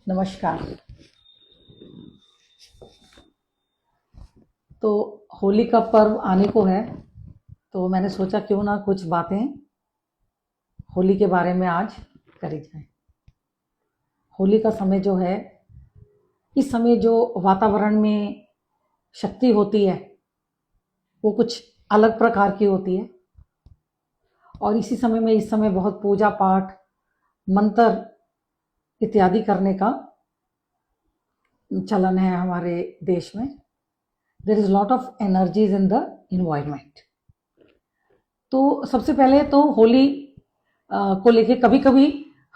नमस्कार। तो होली का पर्व आने को है, तो मैंने सोचा क्यों ना कुछ बातें होली के बारे में आज करी जाए। होली का समय जो है, इस समय जो वातावरण में शक्ति होती है वो कुछ अलग प्रकार की होती है। और इसी समय में इस समय बहुत पूजा पाठ, मंत्र इत्यादि करने का चलन है हमारे देश में। There is lot of energies in the environment. तो सबसे पहले तो होली को लेके कभी कभी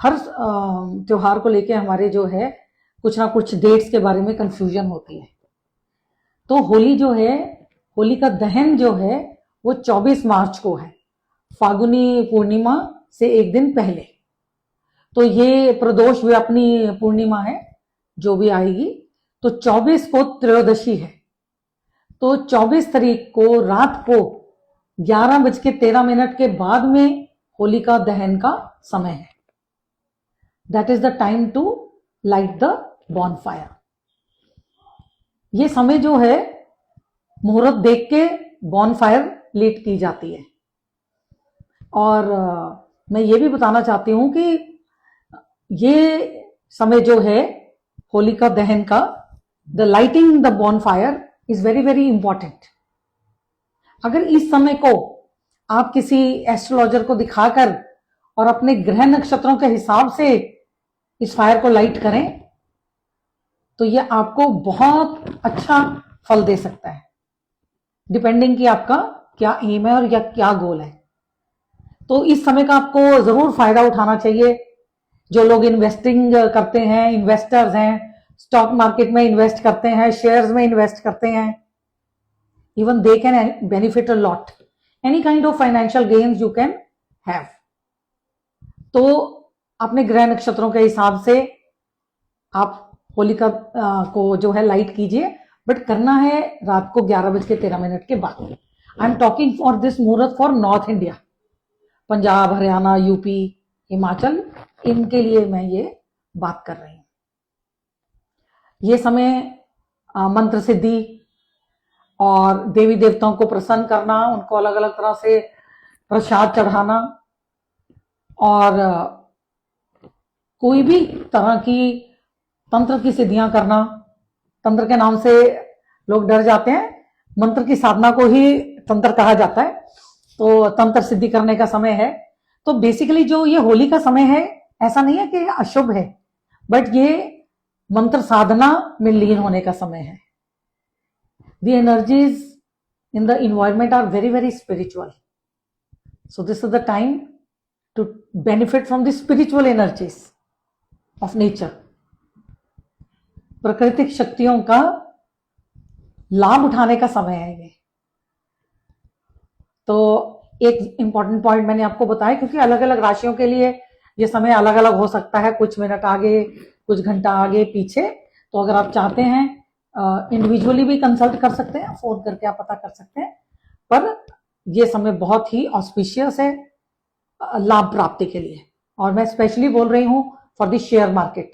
हर त्योहार को लेके हमारे जो है कुछ ना कुछ डेट्स के बारे में कंफ्यूजन होती है। तो होली जो है, होली का दहन जो है वो 24 मार्च को है, फागुनी पूर्णिमा से एक दिन पहले। तो ये प्रदोष व्यापनी पूर्णिमा है जो भी आएगी, तो 24 को त्रयोदशी है। तो 24 तारीख को रात को 11:13 के बाद में होलिका दहन का समय है। That is the time to light the bonfire. ये समय जो है मुहूर्त देख के बॉनफायर लीट की जाती है। और मैं ये भी बताना चाहती हूँ कि ये समय जो है होलिका दहन का, the lighting the bonfire is very very important. अगर इस समय को आप किसी एस्ट्रोलॉजर को दिखाकर और अपने ग्रह नक्षत्रों के हिसाब से इस फायर को लाइट करें तो ये आपको बहुत अच्छा फल दे सकता है, डिपेंडिंग कि आपका क्या एम है और या क्या गोल है। तो इस समय का आपको जरूर फायदा उठाना चाहिए। जो लोग इन्वेस्टिंग करते हैं, इन्वेस्टर्स हैं, स्टॉक मार्केट में इन्वेस्ट करते हैं, शेयर्स में इन्वेस्ट करते हैं, even they can benefit a lot. Any kind of financial gains you can have. तो अपने ग्रह नक्षत्रों के हिसाब से आप होलिका को जो है लाइट कीजिए, बट करना है रात को 11:13 के बाद। I am talking for this मुहूर्त for north India, Punjab, Haryana, UP, Himachal, इनके लिए मैं ये बात कर रही हूँ। ये समय मंत्र सिद्धि और देवी देवताओं को प्रसन्न करना, उनको अलग अलग तरह से प्रसाद चढ़ाना, और कोई भी तरह की तंत्र की सिद्धियां करना। तंत्र के नाम से लोग डर जाते हैं, मंत्र की साधना को ही तंत्र कहा जाता है। तो तंत्र सिद्धि करने का समय है। तो बेसिकली जो ये होली का समय है, ऐसा नहीं है कि अशुभ है, बट ये मंत्र साधना में लीन होने का समय है। The energies in the environment are very very spiritual, so this is the time to benefit from the spiritual energies of nature. प्राकृतिक शक्तियों का लाभ उठाने का समय है ये। तो एक इंपॉर्टेंट पॉइंट मैंने आपको बताया, क्योंकि अलग अलग राशियों के लिए ये समय अलग अलग हो सकता है, कुछ मिनट आगे, कुछ घंटा आगे पीछे। तो अगर आप चाहते हैं इंडिविजुअली भी कंसल्ट कर सकते हैं, फोन करके आप पता कर सकते हैं। पर यह समय बहुत ही ऑस्पिशियस है लाभ प्राप्ति के लिए। और मैं स्पेशली बोल रही हूं फॉर द शेयर मार्केट।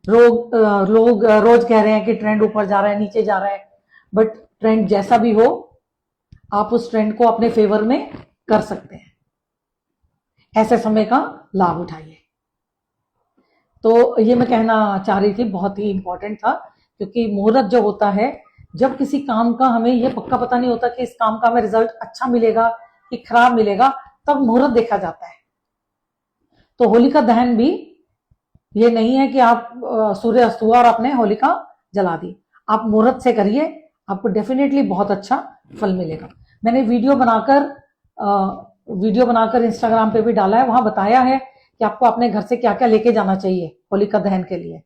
लोग रोज कह रहे हैं कि ट्रेंड ऊपर जा रहा है, नीचे जा रहा है, बट ट्रेंड जैसा भी हो आप उस ट्रेंड को अपने फेवर में कर सकते हैं। ऐसे समय का लाभ उठाइए। तो ये मैं कहना चाह रही थी, बहुत ही इंपॉर्टेंट था, क्योंकि मुहूर्त जो होता है, जब किसी काम का हमें ये पक्का पता नहीं होता कि इस काम का हमें रिजल्ट अच्छा मिलेगा कि खराब मिलेगा, तब मुहूर्त देखा जाता है। तो होलिका दहन भी ये नहीं है कि आप सूर्य अस्त हुआ और आपने होलिका जला दी। आप मुहूर्त से करिए, आपको डेफिनेटली बहुत अच्छा फल मिलेगा। मैंने वीडियो बनाकर इंस्टाग्राम पे भी डाला है, वहां बताया है कि आपको अपने घर से क्या क्या लेके जाना चाहिए होलिका दहन के लिए।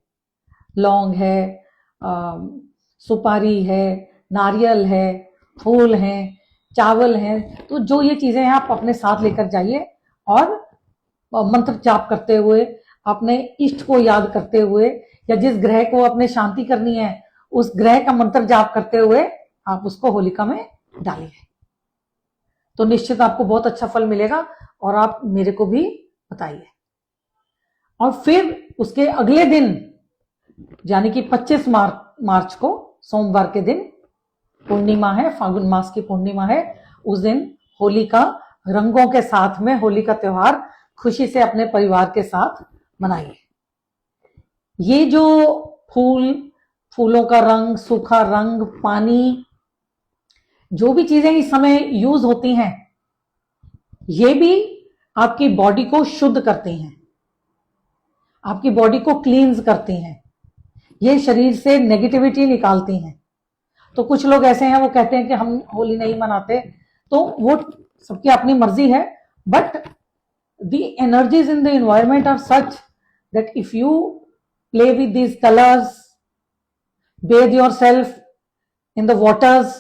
लौंग है, सुपारी है, नारियल है, फूल हैं, चावल हैं। तो जो ये चीजें हैं आप अपने साथ लेकर जाइए, और मंत्र जाप करते हुए, अपने इष्ट को याद करते हुए, या जिस ग्रह को अपने शांति करनी है उस ग्रह का मंत्र जाप करते हुए आप उसको होलिका में डालिए। तो निश्चित आपको बहुत अच्छा फल मिलेगा, और आप मेरे को भी बताइए। और फिर उसके अगले दिन यानी कि 25 मार्च को सोमवार के दिन पूर्णिमा है, फागुन मास की पूर्णिमा है। उस दिन होली का रंगों के साथ में होली का त्योहार खुशी से अपने परिवार के साथ मनाइए। ये जो फूलों का रंग, सूखा रंग, पानी, जो भी चीजें इस समय यूज होती हैं, ये भी आपकी बॉडी को शुद्ध करती हैं, आपकी बॉडी को क्लींस करती हैं, ये शरीर से नेगेटिविटी निकालती हैं। तो कुछ लोग ऐसे हैं वो कहते हैं कि हम होली नहीं मनाते, तो वो सबकी अपनी मर्जी है, but the energies in the environment are such that if you play with these colours, bathe yourself in the waters,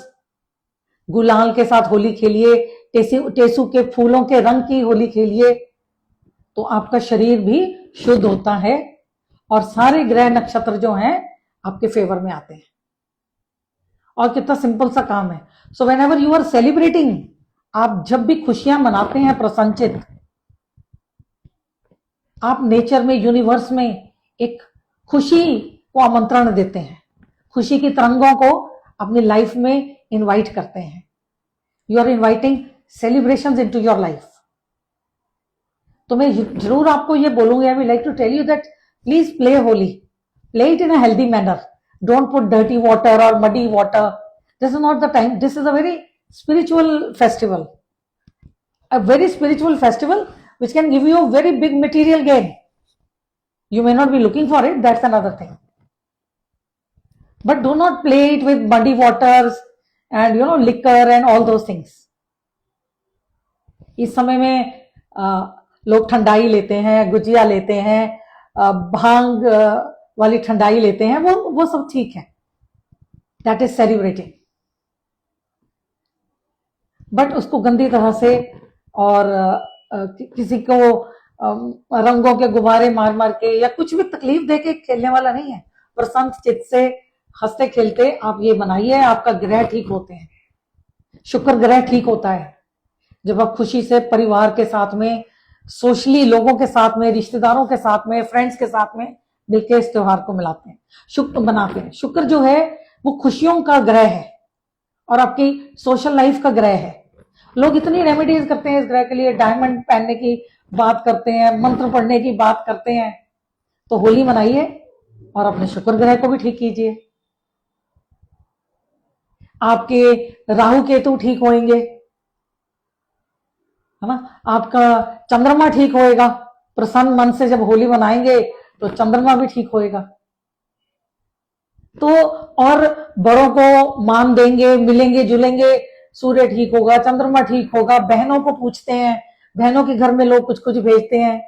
गुलाल के साथ होली खेलिए, टेसू के फूलों के रंग की होली खेलिए, तो आपका शरीर भी शुद्ध होता है और सारे ग्रह नक्षत्र जो हैं आपके फेवर में आते हैं। और कितना सिंपल सा काम है। So whenever you are celebrating, आप जब भी खुशियां मनाते हैं प्रसन्नचित, आप नेचर में, यूनिवर्स में एक खुशी को आमंत्रण देते हैं, खुशी की तरंगों को अपनी लाइफ में इनवाइट करते हैं। You are inviting celebrations into your life. तो मैं जरूर आपको ये बोलूंगी, I will like to tell you that please play Holi, play it in a healthy manner, don't put dirty water और muddy water, this is not the time, this is a very spiritual festival, a very spiritual festival which can give you a very big material gain. You may not be looking for it, that's another thing. But do not play it with muddy waters and liquor and all those things. इस समय में लोग ठंडाई लेते हैं, गुजिया लेते हैं, भांग वाली ठंडाई लेते हैं, वो सब ठीक है, that is celebrating. बट उसको गंदी तरह से और किसी को रंगों के गुब्बारे मार मार के या कुछ भी तकलीफ दे के खेलने वाला नहीं है। प्रसन्न चित्त से हंसते खेलते आप ये बनाइए, आपका ग्रह ठीक होते हैं। शुक्र ग्रह ठीक होता है जब आप खुशी से परिवार के साथ में, सोशली लोगों के साथ में, रिश्तेदारों के साथ में, फ्रेंड्स के साथ में मिलकर इस त्योहार को मिलाते हैं, शुक्र बनाते हैं। शुक्र जो है वो खुशियों का ग्रह है और आपकी सोशल लाइफ का ग्रह है। लोग इतनी रेमेडीज करते हैं इस ग्रह के लिए, डायमंड पहनने की बात करते हैं, मंत्र पढ़ने की बात करते हैं। तो होली मनाइए और अपने शुक्र ग्रह को भी ठीक कीजिए। आपके राहु केतु ठीक होंगे, है ना, आपका चंद्रमा ठीक होएगा। प्रसन्न मन से जब होली मनाएंगे तो चंद्रमा भी ठीक होएगा। तो और बड़ों को मान देंगे, मिलेंगे जुलेंगे, सूर्य ठीक होगा, चंद्रमा ठीक होगा। बहनों को पूछते हैं, बहनों के घर में लोग कुछ कुछ भेजते हैं,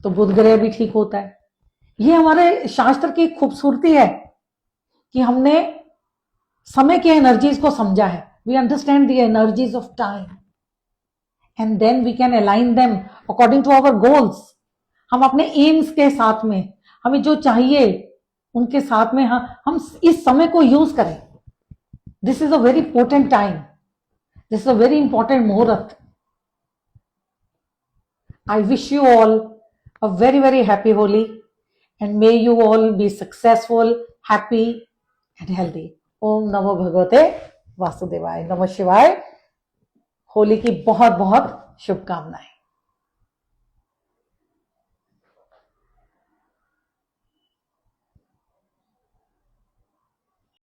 तो बुध ग्रह भी ठीक होता है। ये हमारे शास्त्र की खूबसूरती है कि हमने समय के एनर्जीज को समझा है। We understand the energies of time and then we can align them according to our goals. हम अपने एम्स के साथ में, हमें जो चाहिए उनके साथ में हम इस समय को यूज करें। This is a very important time, this is a very important मुहूर्त। I wish you all a very, very happy Holi and may you all be successful, happy and healthy. ओम नमो भगवते वासुदेवाय, नमः शिवाय। होली की बहुत बहुत शुभकामनाएं।